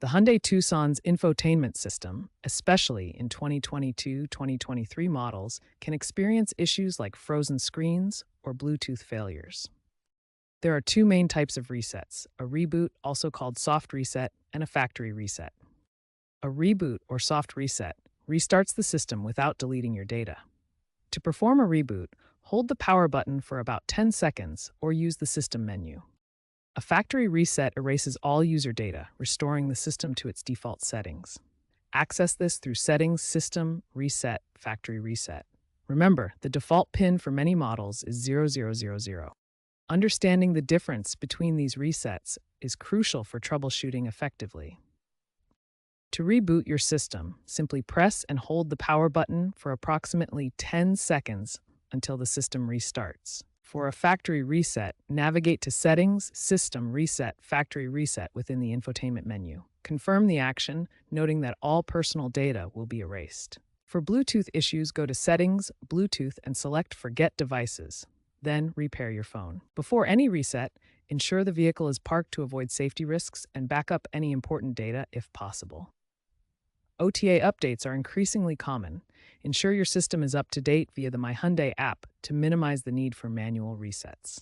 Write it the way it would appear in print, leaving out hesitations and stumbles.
The Hyundai Tucson's infotainment system, especially in 2022-2023 models, can experience issues like frozen screens or Bluetooth failures. There are two main types of resets: a reboot, also called soft reset, and a factory reset. A reboot or soft reset restarts the system without deleting your data. To perform a reboot, hold the power button for about 10 seconds or use the system menu. A factory reset erases all user data, restoring the system to its default settings. Access this through Settings, System, Reset, Factory Reset. Remember, the default PIN for many models is 0000. Understanding the difference between these resets is crucial for troubleshooting effectively. To reboot your system, simply press and hold the power button for approximately 10 seconds until the system restarts. For a factory reset, navigate to Settings, System, Reset, Factory Reset within the infotainment menu. Confirm the action, noting that all personal data will be erased. For Bluetooth issues, go to Settings, Bluetooth, and select Forget Devices. Then repair your phone. Before any reset, ensure the vehicle is parked to avoid safety risks and back up any important data if possible. OTA updates are increasingly common. Ensure your system is up to date via the My Hyundai app to minimize the need for manual resets.